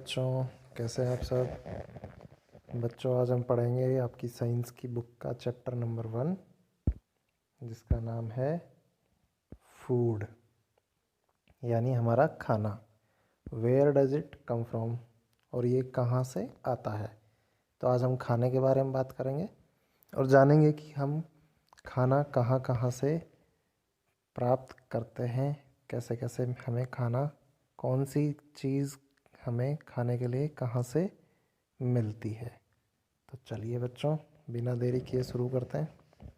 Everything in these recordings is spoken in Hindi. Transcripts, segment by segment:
बच्चों, कैसे हैं आप सब। बच्चों, आज हम पढ़ेंगे आपकी साइंस की बुक का चैप्टर नंबर 1, जिसका नाम है फूड, यानी हमारा खाना। Where does it come from, और ये कहाँ से आता है। तो आज हम खाने के बारे में बात करेंगे और जानेंगे कि हम खाना कहाँ कहाँ से प्राप्त करते हैं, कैसे कैसे हमें खाना, कौन सी चीज़ हमें खाने के लिए कहाँ से मिलती है। तो चलिए बच्चों, बिना देरी किए शुरू करते हैं।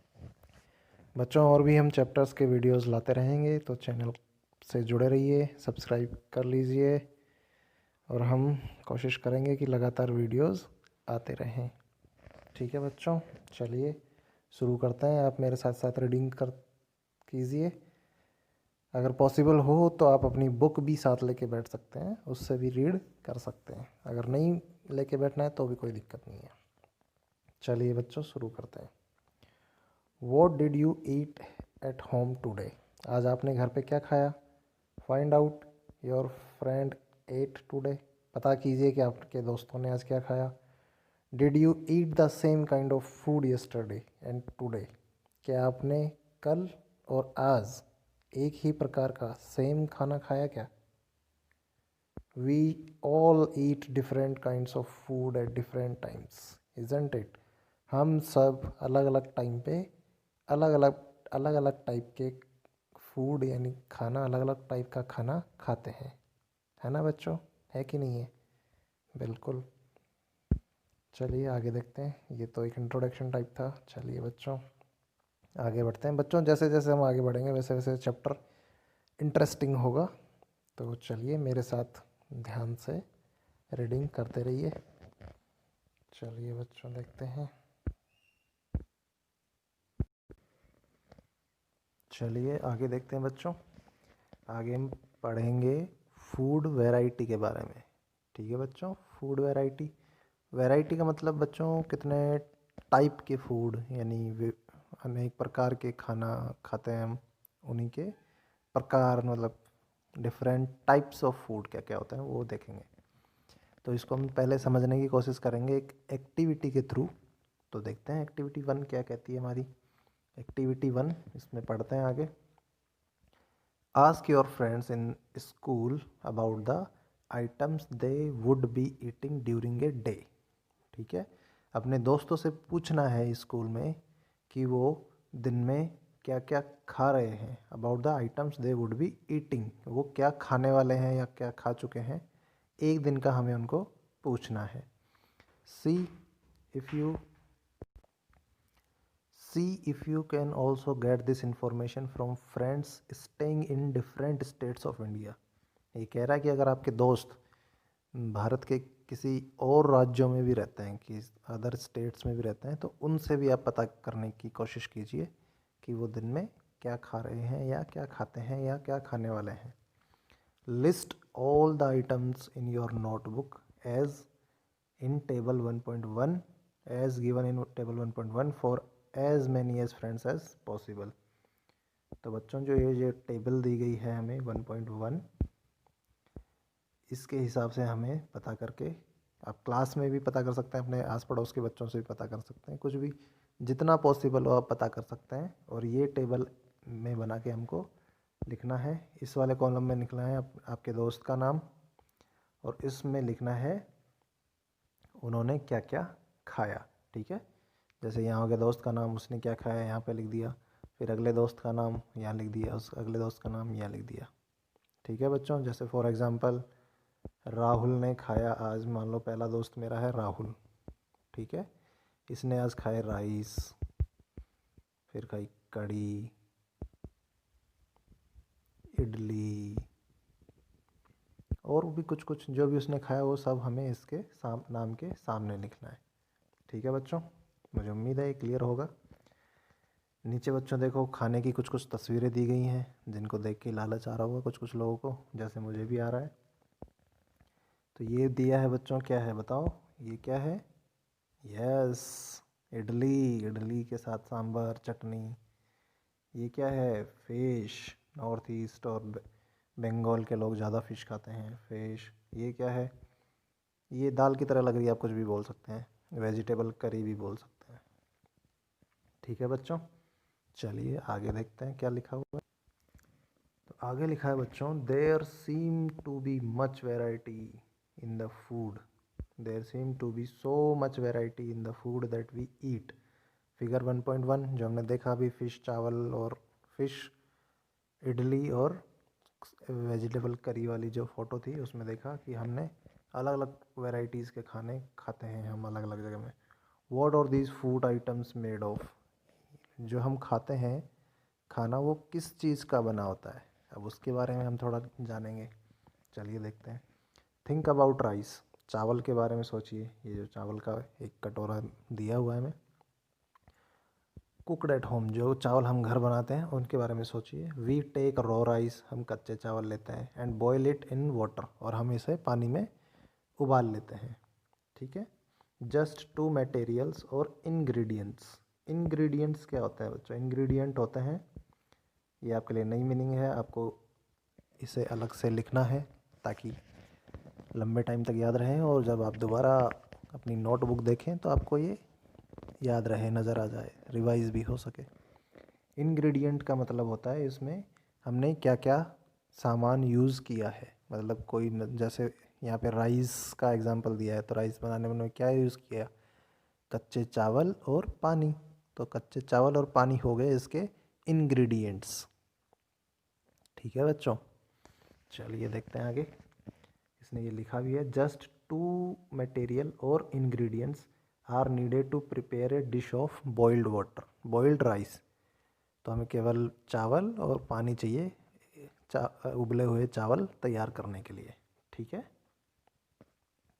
बच्चों, और भी हम चैप्टर्स के वीडियोस लाते रहेंगे, तो चैनल से जुड़े रहिए, सब्सक्राइब कर लीजिए और हम कोशिश करेंगे कि लगातार वीडियोस आते रहें। ठीक है बच्चों, चलिए शुरू करते हैं। आप मेरे साथ साथ रीडिंग कर कीजिए। अगर पॉसिबल हो तो आप अपनी बुक भी साथ लेके बैठ सकते हैं, उससे भी रीड कर सकते हैं। अगर नहीं लेके बैठना है तो भी कोई दिक्कत नहीं है। चलिए बच्चों, शुरू करते हैं। What did you eat at home today? आज आपने घर पे क्या खाया? Find out your friend ate today. पता कीजिए कि आपके दोस्तों ने आज क्या खाया। Did you eat the same kind of food yesterday and today? क्या आपने कल और आज एक ही प्रकार का सेम खाना खाया क्या? We all eat different kinds of food at different times, isn't it? हम सब अलग अलग टाइम पे अलग अलग टाइप के फूड यानी खाना, अलग अलग टाइप का खाना खाते हैं, है ना बच्चों? है कि नहीं है? बिल्कुल। चलिए आगे देखते हैं। ये तो एक इंट्रोडक्शन टाइप था। चलिए बच्चों आगे बढ़ते हैं। बच्चों, जैसे जैसे हम आगे बढ़ेंगे वैसे वैसे चैप्टर इंटरेस्टिंग होगा। तो चलिए मेरे साथ ध्यान से रीडिंग करते रहिए। चलिए बच्चों देखते हैं। चलिए आगे देखते हैं बच्चों। आगे हम पढ़ेंगे फूड वैरायटी के बारे में। ठीक है बच्चों, फूड वैरायटी। वैरायटी का मतलब बच्चों कितने टाइप के फूड, यानी अनेक प्रकार के खाना खाते हैं हम, उन्हीं के प्रकार, मतलब डिफरेंट टाइप्स ऑफ फूड क्या क्या होता है वो देखेंगे। तो इसको हम पहले समझने की कोशिश करेंगे एक एक्टिविटी के थ्रू। तो देखते हैं एक्टिविटी 1 क्या कहती है हमारी। एक्टिविटी 1 इसमें पढ़ते हैं आगे। Ask your friends in school about the items they would be eating during a day. ठीक है, अपने दोस्तों से पूछना है स्कूल में कि वो दिन में क्या क्या खा रहे हैं। About the items they would be eating, वो क्या खाने वाले हैं या क्या खा चुके हैं, एक दिन का हमें उनको पूछना है। सी if you See if you can also get this information from friends staying in different states of India. ये कह रहा है कि अगर आपके दोस्त भारत के किसी और राज्यों में भी रहते हैं, कि अदर स्टेट्स में भी रहते हैं, तो उनसे भी आप पता करने की कोशिश कीजिए कि वो दिन में क्या खा रहे हैं या क्या खाते हैं या क्या खाने वाले हैं। List all the items in your notebook as in table 1.1 as given in table 1.1 for as many as friends as possible. तो बच्चों, जो ये टेबल दी गई है हमें 1.1, इसके हिसाब से हमें पता करके, आप क्लास में भी पता कर सकते हैं, अपने आस पड़ोस के बच्चों से भी पता कर सकते हैं, कुछ भी जितना पॉसिबल हो आप पता कर सकते हैं। और ये टेबल में बना के हमको लिखना है। इस वाले कॉलम में लिखना है आपके दोस्त का नाम, और इसमें लिखना है उन्होंने क्या क्या खाया। ठीक है, जैसे यहाँ हो गया दोस्त का नाम, उसने क्या खाया यहाँ पे लिख दिया, फिर अगले दोस्त का नाम यहाँ लिख दिया, उस अगले दोस्त का नाम यहाँ लिख दिया। ठीक है बच्चों, जैसे फॉर एग्ज़ाम्पल राहुल ने खाया आज, मान लो पहला दोस्त मेरा है राहुल। ठीक है, इसने आज खाए राइस, फिर खाई कढ़ी, इडली, और भी कुछ कुछ जो भी उसने खाया वो सब हमें इसके नाम के सामने लिखना है। ठीक है बच्चों, मुझे उम्मीद है ये क्लियर होगा। नीचे बच्चों देखो, खाने की कुछ कुछ तस्वीरें दी गई हैं, जिनको देख के लालच आ रहा होगा कुछ कुछ लोगों को, जैसे मुझे भी आ रहा है। तो ये दिया है बच्चों, क्या है बताओ, ये क्या है? यस, इडली। इडली के साथ सांभर चटनी। ये क्या है? फिश। नॉर्थ ईस्ट और बंगाल के लोग ज़्यादा फ़िश खाते हैं, फिश। ये क्या है? ये दाल की तरह लग रही है, आप कुछ भी बोल सकते हैं, वेजिटेबल करी भी बोल सकते हैं। ठीक है बच्चों, चलिए आगे देखते हैं क्या लिखा हुआ है। तो आगे लिखा है बच्चों, there seem to be much variety in the food, there seem to be so much variety in the food that we eat. Figure 1.1 जो हमने देखा अभी, फिश चावल और फिश इडली और वेजिटेबल करी वाली जो फ़ोटो थी, उसमें देखा कि हमने अलग अलग वेराइटीज़ के खाने खाते हैं हम अलग अलग जगह में। What are these food items made of, जो हम खाते हैं खाना वो किस चीज़ का बना होता है, अब उसके बारे में हम थोड़ा जानेंगे। चलिए देखते हैं। थिंक अबाउट राइस, चावल के बारे में सोचिए। ये जो चावल का एक कटोरा दिया हुआ है हमें, कुकड एट होम, जो चावल हम घर बनाते हैं उनके बारे में सोचिए। वी टेक रॉ राइस, हम कच्चे चावल लेते हैं, and boil it in water, और हम इसे पानी में उबाल लेते हैं। ठीक है। जस्ट टू मटेरियल्स और इंग्रेडिएंट्स, इंग्रेडिएंट्स क्या होता है बच्चों, इंग्रेडिएंट होते हैं, ये आपके लिए नई मीनिंग है, आपको इसे अलग से लिखना है ताकि लंबे टाइम तक याद रहे, और जब आप दोबारा अपनी नोटबुक देखें तो आपको ये याद रहे, नज़र आ जाए, रिवाइज भी हो सके। इंग्रेडिएंट का मतलब होता है इसमें हमने क्या क्या सामान यूज़ किया है, मतलब कोई जैसे यहाँ पे राइस का एग्जांपल दिया है, तो राइस बनाने में क्या यूज़ किया, कच्चे चावल और पानी। तो कच्चे चावल और पानी हो गए इसके इंग्रेडिएंट्स। ठीक है बच्चों, चलिए देखते हैं आगे। इसने ये लिखा भी है, जस्ट टू मटेरियल और ingredients are needed to prepare a dish of boiled water, boiled rice. तो हमें केवल चावल और पानी चाहिए उबले हुए चावल तैयार करने के लिए। ठीक है,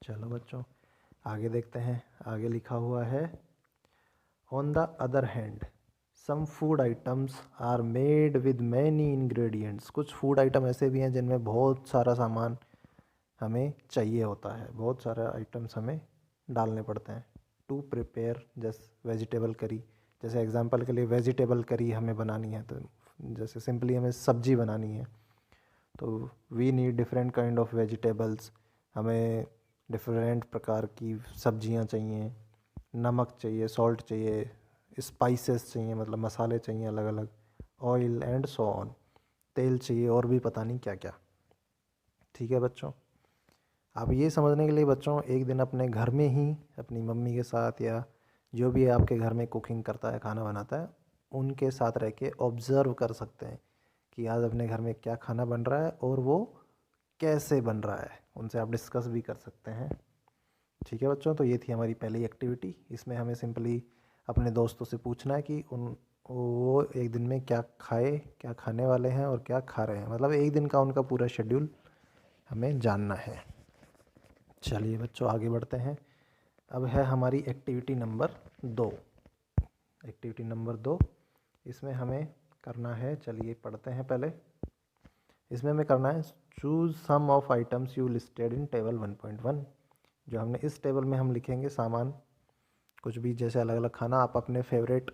चलो बच्चों आगे देखते हैं। आगे लिखा हुआ है, on the other hand some food items are made with many ingredients, कुछ फूड आइटम ऐसे भी हैं जिनमें बहुत सारा सामान हमें चाहिए होता है, बहुत सारे आइटम्स हमें डालने पड़ते हैं। टू प्रिपेयर जैसे वेजिटेबल करी, जैसे एग्जांपल के लिए वेजिटेबल करी हमें बनानी है, तो जैसे सिंपली हमें सब्जी बनानी है, तो we need different kind of vegetables, हमें डिफरेंट प्रकार की सब्जियां चाहिए, नमक चाहिए, सॉल्ट चाहिए, स्पाइसेस चाहिए, मतलब मसाले चाहिए अलग अलग, ऑयल एंड सो ऑन, तेल चाहिए, और भी पता नहीं क्या क्या। ठीक है बच्चों, आप ये समझने के लिए बच्चों एक दिन अपने घर में ही अपनी मम्मी के साथ, या जो भी आपके घर में कुकिंग करता है, खाना बनाता है, उनके साथ रह के ऑब्ज़र्व कर सकते हैं कि आज अपने घर में क्या खाना बन रहा है और वो कैसे बन रहा है, उनसे आप डिस्कस भी कर सकते हैं। ठीक है बच्चों, तो ये थी हमारी पहली एक्टिविटी। इसमें हमें सिंपली अपने दोस्तों से पूछना है कि वो एक दिन में क्या खाए, क्या खाने वाले हैं और क्या खा रहे हैं, मतलब एक दिन का उनका पूरा शेड्यूल हमें जानना है। चलिए बच्चों आगे बढ़ते हैं। अब है हमारी एक्टिविटी नंबर 2। एक्टिविटी नंबर 2, इसमें हमें करना है, चलिए पढ़ते हैं पहले। इसमें हमें करना है, choose some of items you listed in table 1.1। जो हमने इस टेबल में हम लिखेंगे सामान, कुछ भी जैसे अलग अलग खाना, आप अपने फेवरेट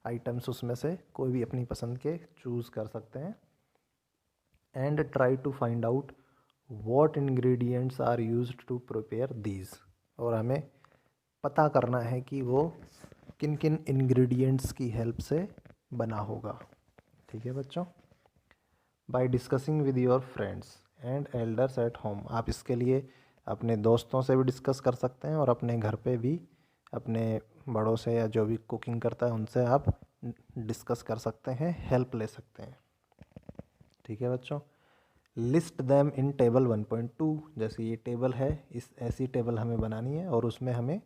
आइटम्स उसमें से कोई भी अपनी पसंद के चूज़ कर सकते हैं। And try to find out what ingredients are used to prepare these, और हमें पता करना है कि वो किन किन इंग्रेडिएंट्स की हेल्प से बना होगा। ठीक है बच्चों, by discussing with your friends and elders at home, आप इसके लिए अपने दोस्तों से भी डिस्कस कर सकते हैं, और अपने घर पे भी अपने बड़ों से या जो भी कुकिंग करता है उनसे आप डिस्कस कर सकते हैं, हेल्प ले सकते हैं। ठीक है बच्चों, लिस्ट दैम इन टेबल 1.2, जैसे ये टेबल है, इस ऐसी टेबल हमें बनानी है और उसमें हमें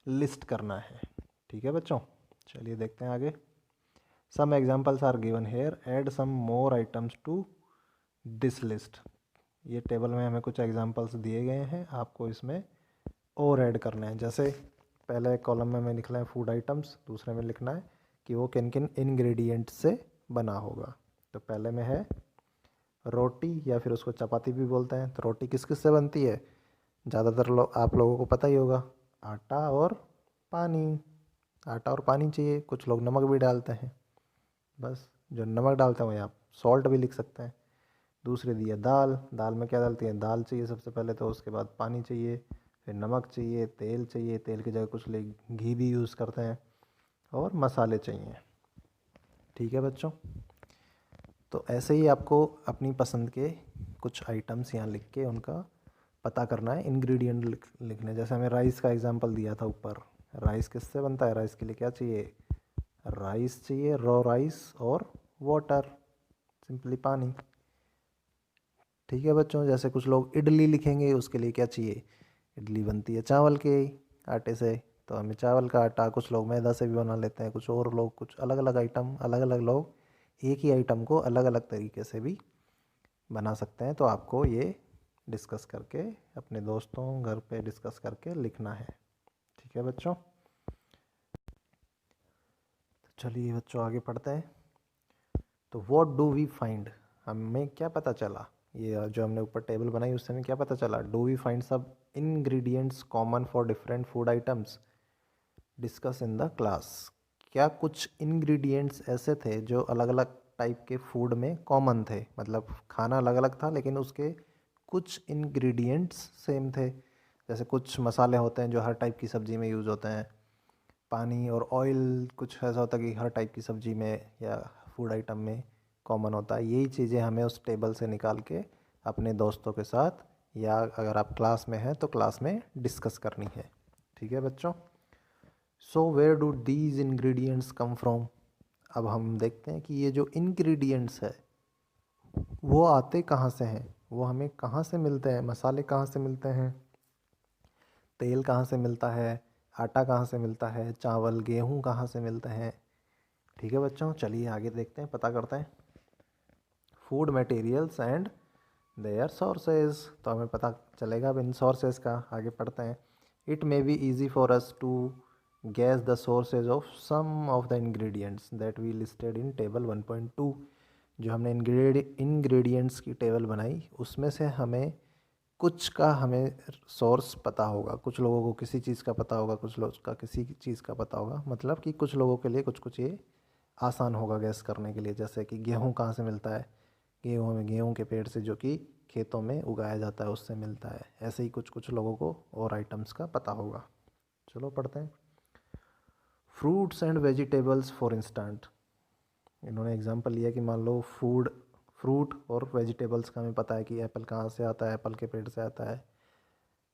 लिस्ट करना है। ठीक है बच्चों, चलिए देखते हैं आगे। Some examples are given here, add some more items to this list. ये टेबल में हमें कुछ एग्जाम्पल्स दिए गए हैं, आपको इसमें और ऐड करना है। जैसे पहले कॉलम में हमें लिखना है फूड आइटम्स, दूसरे में लिखना है कि वो किन किन इंग्रेडिएंट्स से बना होगा। तो पहले में है रोटी, या फिर उसको चपाती भी बोलते हैं। तो रोटी किस किस से बनती है, ज़्यादातर आप लोगों को पता ही होगा, आटा और पानी। आटा और पानी चाहिए, कुछ लोग नमक भी डालते हैं, बस जो नमक डालते हैं वही आप सॉल्ट भी लिख सकते हैं। दूसरे दिया दाल, दाल में क्या डालती है, दाल चाहिए सबसे पहले, तो उसके बाद पानी चाहिए, फिर नमक चाहिए, तेल चाहिए, तेल की जगह कुछ लोग घी भी यूज़ करते हैं, और मसाले चाहिए। ठीक है बच्चों, तो ऐसे ही आपको अपनी पसंद के कुछ आइटम्स यहाँ लिख के उनका पता करना है, इंग्रेडिएंट लिखने। जैसे हमें राइस का एग्जांपल दिया था ऊपर, राइस किससे बनता है? राइस के लिए क्या चाहिए? राइस चाहिए, रॉ राइस और वाटर, सिंपली पानी। ठीक है बच्चों, जैसे कुछ लोग इडली लिखेंगे, उसके लिए क्या चाहिए? इडली बनती है चावल के आटे से, तो हमें चावल का आटा, कुछ लोग मैदा से भी बना लेते हैं, कुछ और लोग कुछ अलग अलग आइटम, अलग अलग लोग एक ही आइटम को अलग अलग तरीके से भी बना सकते हैं। तो आपको ये डिस्कस करके अपने दोस्तों घर पे डिस्कस करके लिखना है। ठीक है बच्चों, तो चलिए बच्चों आगे पढ़ते हैं। तो व्हाट डू वी फाइंड, हमें क्या पता चला? ये जो हमने ऊपर टेबल बनाई उससे हमें क्या पता चला? डू वी फाइंड सब ingredients common for different food items discuss in the class. क्या कुछ इंग्रेडिएंट्स ऐसे थे जो अलग अलग टाइप के फूड में कॉमन थे, मतलब खाना अलग अलग था लेकिन उसके कुछ इंग्रेडिएंट्स सेम थे। जैसे कुछ मसाले होते हैं जो हर टाइप की सब्ज़ी में यूज़ होते हैं, पानी और ऑयल कुछ ऐसा होता है कि हर टाइप की सब्ज़ी में या फूड आइटम में कॉमन होता है। यही चीज़ें हमें उस टेबल से निकाल के अपने दोस्तों के साथ, या अगर आप क्लास में हैं तो क्लास में डिस्कस करनी है। ठीक है बच्चों, so where do these ingredients come from. अब हम देखते हैं कि ये जो इंग्रेडिएंट्स है वो आते कहाँ से हैं, वो हमें कहाँ से मिलते हैं। मसाले कहाँ से मिलते हैं, तेल कहाँ से मिलता है, आटा कहाँ से मिलता है, चावल गेहूँ कहाँ से मिलते हैं। ठीक है बच्चों, चलिए आगे देखते हैं, पता करते हैं। Food materials and their sources, तो हमें पता चलेगा अब इन सोर्सेज का। आगे पढ़ते हैं। It may be easy for us to guess the sources of some of the ingredients that we listed in table 1.2। जो हमने इंग्रेडिएंट्स की टेबल बनाई उसमें से हमें कुछ का हमें सोर्स पता होगा। कुछ लोगों को किसी चीज़ का पता होगा, कुछ लोगों का किसी चीज़ का पता होगा, मतलब कि कुछ लोगों के लिए कुछ कुछ ये आसान होगा गैस करने के लिए। जैसे कि गेहूँ कहाँ से मिलता है, गेहूँ हमें गेहूँ के पेड़ से जो कि खेतों में उगाया जाता है उससे मिलता है। ऐसे ही कुछ कुछ लोगों को और आइटम्स का पता होगा। चलो पढ़ते हैं। Fruits and vegetables for instant, इन्होंने एग्जांपल लिया कि मान लो फ्रूट और वेजिटेबल्स का हमें पता है कि एप्पल कहाँ से आता है, एप्पल के पेड़ से आता है।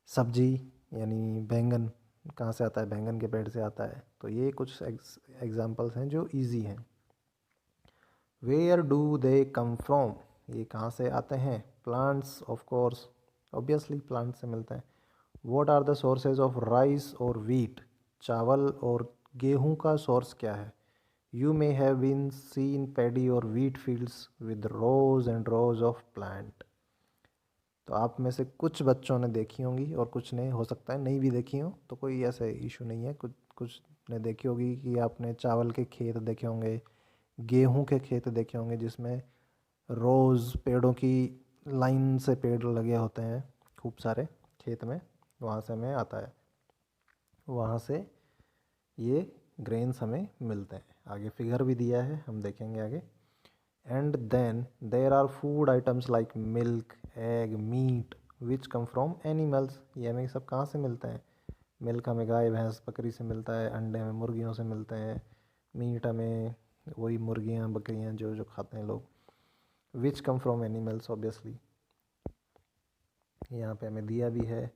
सब्जी यानी बैंगन कहाँ से आता है, बैंगन के पेड़ से आता है। तो ये कुछ एग्जांपल्स हैं जो इजी हैं। Where do they come from, ये कहाँ से आते हैं? Plants of course, obviously plant से मिलते हैं। What are the sources of rice और व्हीट, चावल और गेहूं का सोर्स क्या है? You may have been seen paddy और wheat fields with rows and rows of plant. तो आप में से कुछ बच्चों ने देखी होंगी और कुछ ने हो सकता है नहीं भी देखी हो, तो कोई ऐसे इशू नहीं है। कुछ कुछ ने देखी होगी कि आपने चावल के खेत देखे होंगे, गेहूं के खेत देखे होंगे जिसमें रोज़ पेड़ों की लाइन से पेड़ लगे होते हैं खूब सारे खेत में, वहाँ से हमें आता है, वहाँ से ये ग्रेन्स हमें मिलते हैं। आगे फिगर भी दिया है, हम देखेंगे आगे। And then there are food items like milk, egg, meat which come from animals, ये हमें सब कहाँ से मिलते हैं? मिल्क हमें गाय भैंस बकरी से मिलता है, अंडे हमें मुर्गियों से मिलते हैं, मीट हमें वही मुर्गियाँ बकरियाँ जो जो खाते हैं लोग। विच कम फ्रॉम एनिमल्स ऑब्वियसली, यहाँ पे हमें दिया भी है।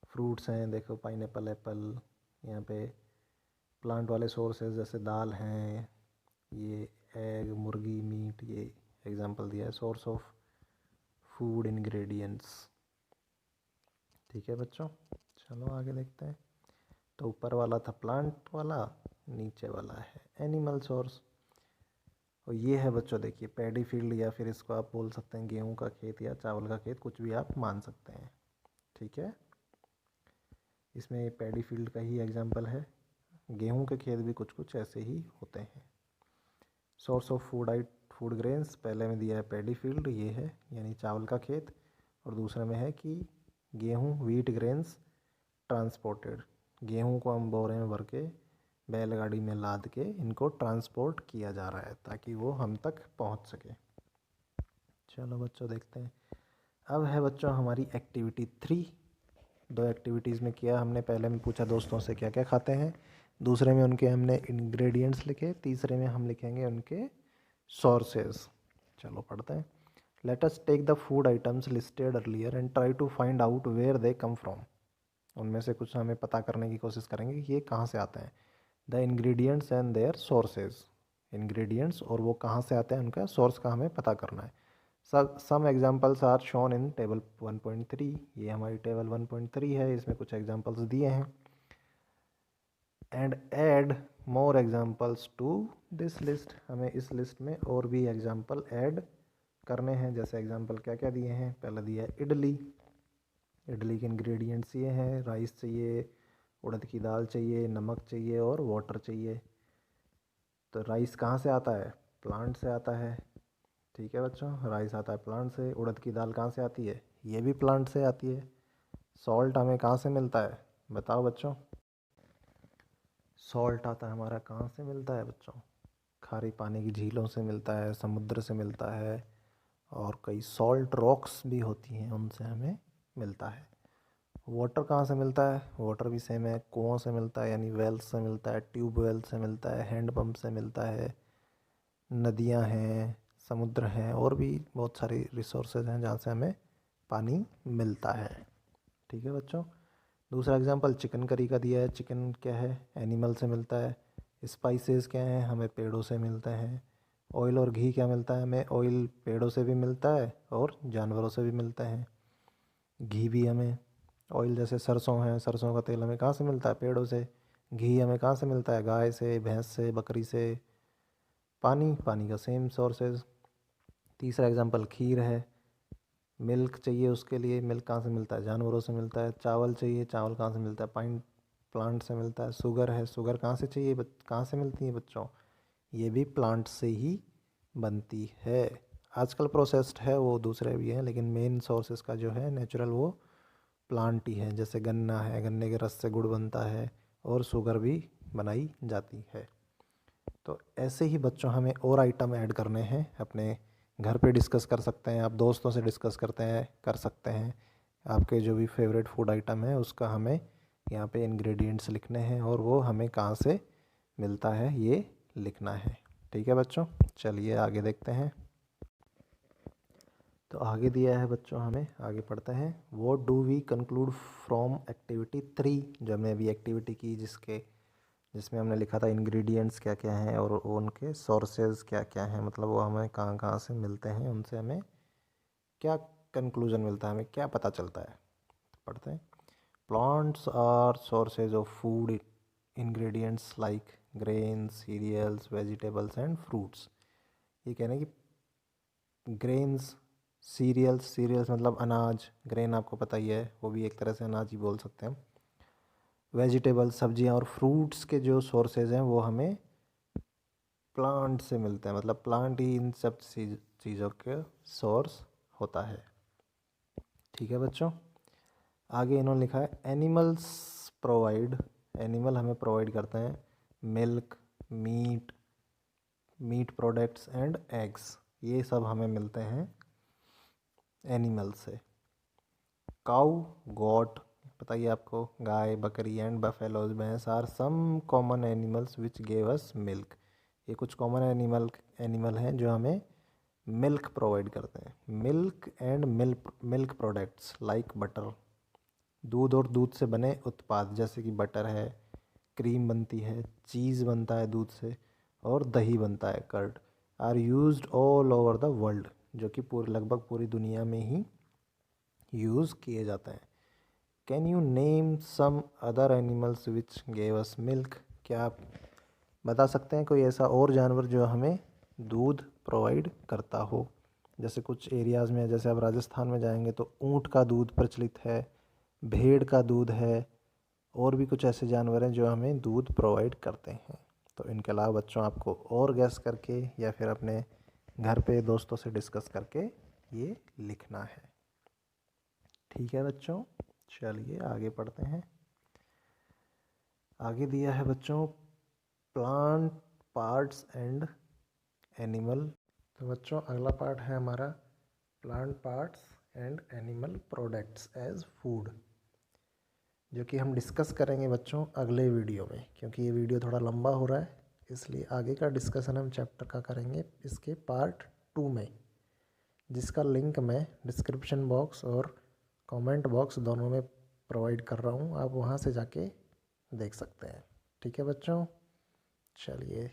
फ्रूट्स हैं, देखो पाइनएप्पल, एप्पल। यहाँ पे प्लांट वाले सोर्सेज जैसे दाल हैं, ये एग, मुर्गी, मीट, ये एग्जांपल दिया है सोर्स ऑफ फूड इंग्रेडिएंट्स। ठीक है बच्चों, चलो आगे देखते हैं। तो ऊपर वाला था प्लांट वाला, नीचे वाला है एनिमल सोर्स। और ये है बच्चों देखिए पैडी फील्ड, या फिर इसको आप बोल सकते हैं गेहूं का खेत या चावल का खेत, कुछ भी आप मान सकते हैं। ठीक है, इसमें पैडी फील्ड का ही एग्जांपल है। गेहूं के खेत भी कुछ कुछ ऐसे ही होते हैं। सोर्स ऑफ फूड ग्रेन्स पहले में दिया है पैडी फील्ड, ये है यानी चावल का खेत। और दूसरे में है कि गेहूं, व्हीट ग्रेन्स ट्रांसपोर्टेड, गेहूं को हम बोरे में भर के बैलगाड़ी में लाद के इनको ट्रांसपोर्ट किया जा रहा है ताकि वो हम तक पहुंच सके। चलो बच्चों देखते हैं। अब है बच्चों हमारी एक्टिविटी 3, दो एक्टिविटीज़ में किया हमने। पहले में पूछा दोस्तों से क्या क्या खाते हैं, दूसरे में उनके हमने इंग्रेडिएंट्स लिखे, तीसरे में हम लिखेंगे उनके सोर्सेज। चलो पढ़ते हैं। Let us take the food items listed earlier and try to find out where they come from. उनमें से कुछ हमें पता करने की कोशिश करेंगे कि ये कहाँ से आते हैं। The ingredients and their sources, ingredients और वो कहाँ से आते हैं, उनका सोर्स का हमें पता करना है। Some examples are shown in table 1.3। ये हमारी टेबल 1.3 है, इसमें कुछ एग्जाम्पल्स दिए हैं। And add more examples to this list, हमें इस लिस्ट में और भी एग्जाम्पल ऐड करने हैं। जैसे एग्जाम्पल क्या क्या दिए हैं, पहला दिया है इडली। इडली के इंग्रेडिएंट्स ये हैं, राइस चाहिए, उड़द की दाल चाहिए, नमक चाहिए और वाटर चाहिए। तो राइस कहाँ से आता है, प्लांट से आता है। ठीक है बच्चों, राइस आता है प्लांट से। उड़द की दाल कहाँ से आती है, ये भी प्लांट से आती है। सॉल्ट हमें कहाँ से मिलता है, बताओ बच्चों। सॉल्ट आता है हमारा कहाँ से मिलता है बच्चों, खारे पानी की झीलों से मिलता है, समुद्र से मिलता है, और कई सॉल्ट रॉक्स भी होती हैं, उनसे हमें मिलता है। वाटर कहाँ से मिलता है, वाटर भी सेम है, कुओं से मिलता है यानी वेल्स से मिलता है, ट्यूबवेल से मिलता है, हैंडपम्प से मिलता है, नदियाँ हैं, समुद्र हैं, और भी बहुत सारी रिसोर्सेज हैं जहाँ से हमें पानी मिलता है। ठीक है बच्चों। दूसरा एग्जांपल चिकन करी का दिया है। चिकन क्या है, एनिमल से मिलता है। स्पाइसेस क्या हैं, हमें पेड़ों से मिलते हैं। ऑयल और घी क्या मिलता है, हमें ऑयल पेड़ों से भी मिलता है और जानवरों से भी मिलता है। घी भी हमें, ऑयल जैसे सरसों है, सरसों का तेल हमें कहाँ से मिलता है, पेड़ों से। घी हमें कहाँ से मिलता है, गाय से, भैंस से, बकरी से। पानी, पानी का सेम सोर्सेज। तीसरा एग्जांपल खीर है। मिल्क चाहिए, उसके लिए मिल्क कहाँ से मिलता है, जानवरों से मिलता है। चावल चाहिए, चावल कहाँ से मिलता है, पाइन प्लांट से मिलता है। शुगर है, शुगर कहाँ से चाहिए, कहाँ से मिलती है बच्चों, ये भी प्लांट से ही बनती है। आजकल प्रोसेस्ड है वो दूसरे भी हैं, लेकिन मेन सोर्सेज का जो है नेचुरल वो प्लांट ही है। जैसे गन्ना है, गन्ने के रस से गुड़ बनता है और शुगर भी बनाई जाती है। तो ऐसे ही बच्चों हमें और आइटम ऐड करने हैं, अपने घर पे डिस्कस कर सकते हैं, आप दोस्तों से डिस्कस कर सकते हैं। आपके जो भी फेवरेट फूड आइटम है उसका हमें यहाँ पे इंग्रेडिएंट्स लिखने हैं और वो हमें कहाँ से मिलता है ये लिखना है। ठीक है बच्चों, चलिए आगे देखते हैं। तो आगे दिया है बच्चों, हमें आगे पढ़ते हैं। What do we conclude from activity 3, जो हमने अभी एक्टिविटी की जिसमें हमने लिखा था इंग्रेडिएंट्स क्या क्या हैं और उनके सोर्सेज क्या क्या हैं, मतलब वो हमें कहाँ कहाँ से मिलते हैं, उनसे हमें क्या कंक्लूजन मिलता है, हमें क्या पता चलता है। पढ़ते हैं। Plants are sources of food ingredients like grains, cereals, vegetables and fruits. ये कहना है कि ग्रेन्स, सीरियल्स, सीरियल्स मतलब अनाज, ग्रेन आपको पता ही है, वो भी एक तरह से अनाज ही बोल सकते हैं। वेजिटेबल्स सब्जियां, और फ्रूट्स के जो सोर्सेज हैं वो हमें प्लांट से मिलते हैं, मतलब प्लांट ही इन सब चीज़ों के सोर्स होता है। ठीक है बच्चों। आगे इन्होंने लिखा है एनिमल्स प्रोवाइड, एनिमल हमें प्रोवाइड करते हैं milk, meat, meat products and eggs, ये सब हमें मिलते हैं एनिमल से। काऊ, गोट, बताइए आपको, गाय, बकरी एंड बफेलोज, भैंस are some common animals which gave us milk. ये कुछ कॉमन एनिमल हैं जो हमें मिल्क प्रोवाइड करते हैं। Milk and milk products like butter, दूध और दूध से बने उत्पाद जैसे कि बटर है, क्रीम बनती है, चीज़ बनता है दूध से, और दही बनता है, curd, are used all over the world, जो कि लगभग पूरी दुनिया में ही यूज़ किए जाते हैं। Can you name some other animals which gave us milk, क्या आप बता सकते हैं कोई ऐसा और जानवर जो हमें दूध प्रोवाइड करता हो। जैसे कुछ एरियाज़ में, जैसे आप राजस्थान में जाएंगे तो ऊँट का दूध प्रचलित है, भेड़ का दूध है, और भी कुछ ऐसे जानवर हैं जो हमें दूध प्रोवाइड करते हैं। तो इनके अलावा बच्चों आपको और गैस करके या फिर अपने घर पे दोस्तों से डिस्कस करके ये लिखना है। ठीक है बच्चों, चलिए आगे पढ़ते हैं। आगे दिया है बच्चों प्लांट पार्ट्स एंड एनिमल। तो बच्चों अगला पार्ट है हमारा plant parts and animal products as food. जो कि हम डिस्कस करेंगे बच्चों अगले वीडियो में, क्योंकि ये वीडियो थोड़ा लंबा हो रहा है, इसलिए आगे का डिस्कशन हम चैप्टर का करेंगे इसके पार्ट 2 में, जिसका लिंक मैं डिस्क्रिप्शन बॉक्स और कमेंट बॉक्स दोनों में प्रोवाइड कर रहा हूँ, आप वहाँ से जाके देख सकते हैं। ठीक है बच्चों, चलिए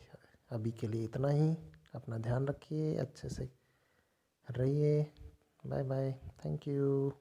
अभी के लिए इतना ही। अपना ध्यान रखिए, अच्छे से रहिए। Bye bye, thank you.